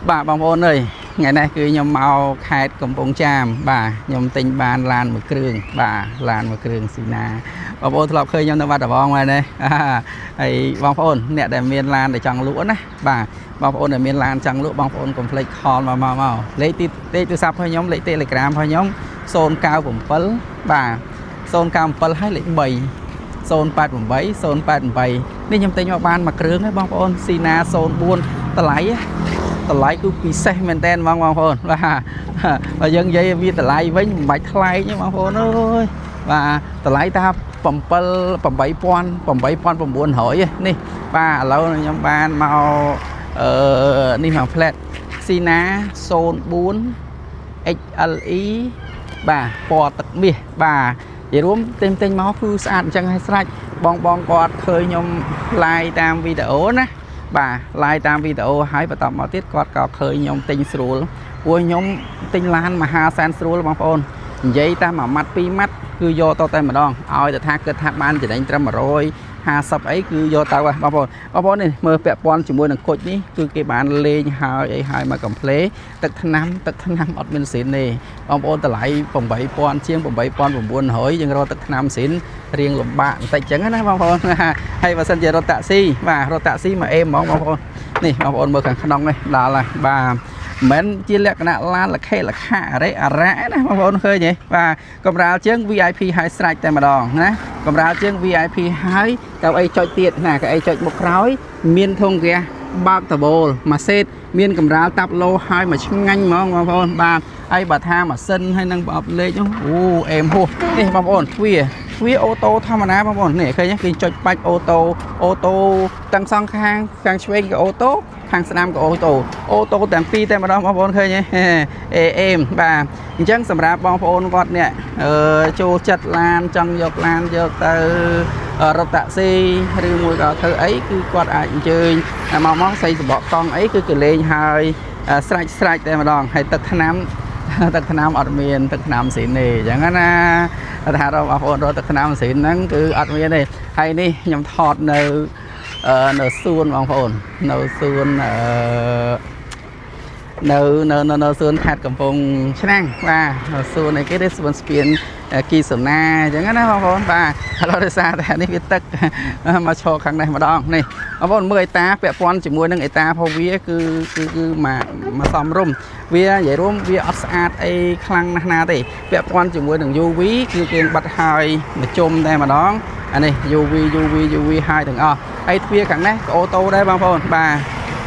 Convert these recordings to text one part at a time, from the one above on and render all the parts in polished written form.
bà bong ôn ơi ngày nay cứ nhom mau khai cầm bông chàm bà nhom tình bàn lan một kường bà lan một kường xì na bong ôn lọp khơi nhom nó bắt ở bong này này ấy bong ôn nè để miền lan để trăng lúa này bà bong ôn để miền lan trăng lúa bong ôn còn plek hòn mà màu lấy tê từ sắp hơi nhóm lấy telegram hơi nhóm zone cao của pal bà zone cao pal hay lấy bầy zone 8 7 zone 8 7นี่ខ្ញុំតែញមកបានមកគ្រឿងហើយបងប្អូនស៊ីណា04តម្លៃគឺពិសេសមែនតើបងប្អូនបាទយើងនិយាយវាតម្លៃវិញមិនបាច់ថ្លៃទេបងប្អូនអើយបាទតម្លៃថា8,900នេះបាទឥឡូវខ្ញុំបានមកនេះមក flat ស៊ីណា04 XLE បាទពណ៌ទឹកមាសបាទនិយាយរួមទិញមកគឺស្អាតអញ្ចឹងឲ្យស្រេចបងគាត់ឃើញខ្ញុំ live តាមវីដេអូណាបាទ live តាមវីដេអូហើយបន្តមកទៀតគាត់ក៏ឃើញខ្ញុំទិញស្រួលព្រោះខ្ញុំទិញឡានមហាសែនស្រួលបងប្អូននិយាយតាមមួយម៉ាត់ពីរម៉ាត់គឺយកទៅតែម្ដងឲ្យតែថាគិតថាបានចំណេញត្រឹម150អីគឺយកទៅបងប្អូននេះមើលពាក់ព័ន្ធជាមួយនឹងគុជនេះគឺគេបានលេងហើយអីហើយមកកំ pl ទឹកថ្នាំអត់មានស៊ីនទេបងប្អូនតម្លៃ8,000ជាង8,900យើងរកទឹកថ្នាំស៊ីនរៀងលំបាកបន្តិចចឹងណាបងប្អូនហើយបើសិនជារត់តាក់ស៊ីបាទរត់តាក់ស៊ីមកអេមហ្មងបងប្អូននេះបងប្អូនមើលខាងក្នុងនេះដល់ហើយបាទមិនជាលក្ខណៈឡានលខេលខៈអរិអរៈណាបងប្អូនឃើញទេបាទកម្រាលជើង VIP ហើយស្រេចតែម្ដងណាកម្រាលជើង VIP ហើយកៅអីចុចទៀតណាកៅអីចុចមុខក្រោយមានធុងហ្គាសបើកតបូលម៉ាសេតមានកម្រាលតាប់ឡូហើយមកឆ្ងាញ់ហ្មងបងប្អូនបាទហើយបើថាម៉ាស៊ីនហើយនឹងប្រអប់លេខអូអេមហួសនេះបងប្អូនទ្វាអូតូធម្មតាបងប្អូននេះឃើញគេចុចបាច់អូតូទាំងសងខាងឆ្វេងក៏អូតូខាងស្ដាំក៏អូតូទាំងពីរតែម្ដងបងប្អូនឃើញទេអេមបាទអញ្ចឹងសម្រាប់បងប្អូនគាត់នេះចូលចិត្តឡានចង់យកឡានយកទៅរត់តាក់ស៊ីឬមួយក៏ធ្វើអីគឺគាត់អាចអញ្ជើញមកស្អីសបកកង់អីគឺគេលេងហើយស្រេចតែម្ដងហើយទឹកថ្នាំអត់មានទឹកថ្នាំស៊ីនទេអញ្ចឹងណាថាបងប្អូនរត់ទឹកថ្នាំស៊ីនហ្នឹងគឺអត់មានទេហើយនេះខ្ញុំថតនៅសួនបងប្អូននៅសួននៅសួនខេត្តកំពង់ឆ្នាំងបាទសួនអីគេទេសួនស្ពានគីសូណាអញ្ចឹងណាបងប្អូនបាទឥឡូវដោយសារតែនេះវាទឹកមកឈរខាងនេះម្ដងនេះបងប្អូនមើលអេតាពាក់ព័ន្ធជាមួយនឹងអេតាផងវាគឺមកសំរុំវានិយាយរួមវាអត់ស្អាតអីខ្លាំងណាស់ណាទេពាក់ព័ន្ធជាមួយនឹង UV គឺគេបាត់ហើយមកជុំតែម្ដងអានេះ UV ហើយទាំងអស់ហើយទ្វារខាងនេះក៏អូតូដែរបងប្អូនបាទ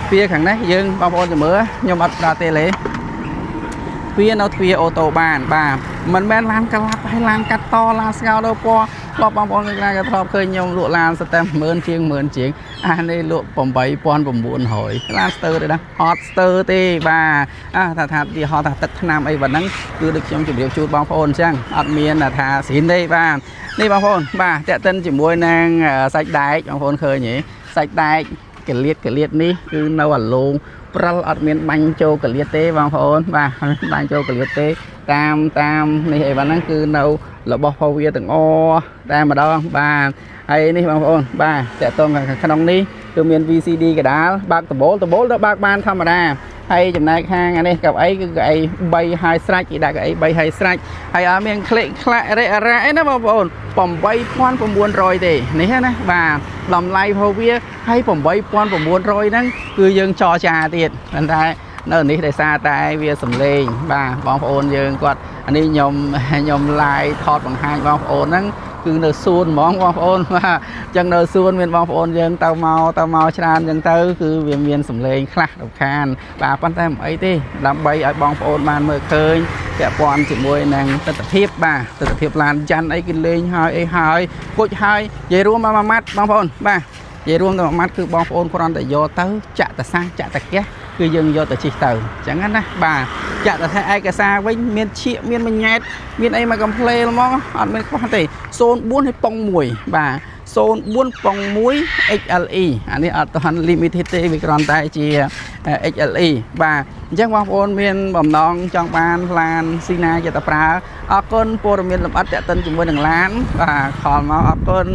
ទ្វារខាងនេះយើងបងប្អូនជំរឿខ្ញុំអត់ប្រើតេឡេទ្វារនៅទ្វារអូតូបានបាទមិនមែនឡានកាឡាប់ហើយឡានកាត់តឡានស្ងោដល់ពណ៌ធ្លាប់បងប្អូនគេធ្លាប់ឃើញខ្ញុំលក់ឡានស្ទើ10000ជាងអានេះលក់8,900ឡានស្ទើទេណាអត់ស្ទើទេបាទថាទីហោថាទឹកថ្នាំអីប៉ុណ្ណឹងគឺដូចខ្ញុំជម្រាបជូនបងប្អូនអញ្ចឹងអត់មានថាស៊ីនទេបាទនេះបងប្អូនបាទតាក់ទិនជាមួយនឹងសាច់ដែកបងប្អូនឃើញទេសាច់ដែកកលៀតនេះគឺនៅអាឡូងព្រិលអត់មានបាញ់ចូលកលៀតទេបងប្អូនបាទបាញ់ចូលកលៀតទេតាមនេះអីហ្នឹងគឺនៅរបស់ផវាទាំងអតែម្ដងបាទហើយនេះបងប្អូនបាទតាក់ទងខាងក្នុងនេះគឺមាន VCD កដាលបើកដបូលទៅបើកបានធម្មតាហើយចំណែកខាងនេះកៅអីគឺកៅអី3ហើយស្រេចគេដាក់កៅអី3ហើយស្រេចហើយអត់មានក្លេកខ្លាក់រ៉េអីណាបងប្អូន8,900ទេនេះណាបាទតម្លៃផវាហើយ8,900ហ្នឹងគឺយើងចរចាទៀតប៉ុន្តែនៅនេះដោយសារតែវាសំលេងបាទបងប្អូនយើងគាត់អានេះខ្ញុំ live ថតបង្ហាញបងប្អូនហ្នឹងគឺនៅសួនហ្មងបងប្អូនបាទអញ្ចឹងនៅសួនមានបងប្អូនយើងទៅមកច្រើនអញ្ចឹងទៅគឺវាមានសំឡេងខ្លះរំខានបាទប៉ុន្តែមិនអីទេដើម្បីឲ្យបងប្អូនបានមើលឃើញពាក់ព័ន្ធជាមួយនឹងទស្សនវិជ្ជាបាទទស្សនវិជ្ជាឡានច័ន្ទអីគេលេងហើយអីហើយពុជហើយនិយាយរួមមកមួយម៉ាត់បងប្អូនបាទនិយាយរួមទៅមួយម៉ាត់គឺបងប្អូនគ្រាន់តែយកទៅចាក់តសាសចាក់តកេះគឺយើងយកទៅជិះទៅអញ្ចឹងណាបាទចាក់ទៅថាឯកសារវិញមានឈៀកមានមញ៉ែតមានអីមកកំ pl ហ្មងអត់មានខ្វះទេ04ឲ្យប៉ុង1បាទ04ប៉ុង1 XLE អានេះអត់ទាន់ limited ទេវាគ្រាន់តែជា XLE បាទអញ្ចឹងបងប្អូនមានបំណងចង់បានឡានស៊ីណាយកទៅប្រើអរគុណព័ត៌មានលម្អិតតាក់ទិនជាមួយនឹងឡានបាទខលមកអរគុណ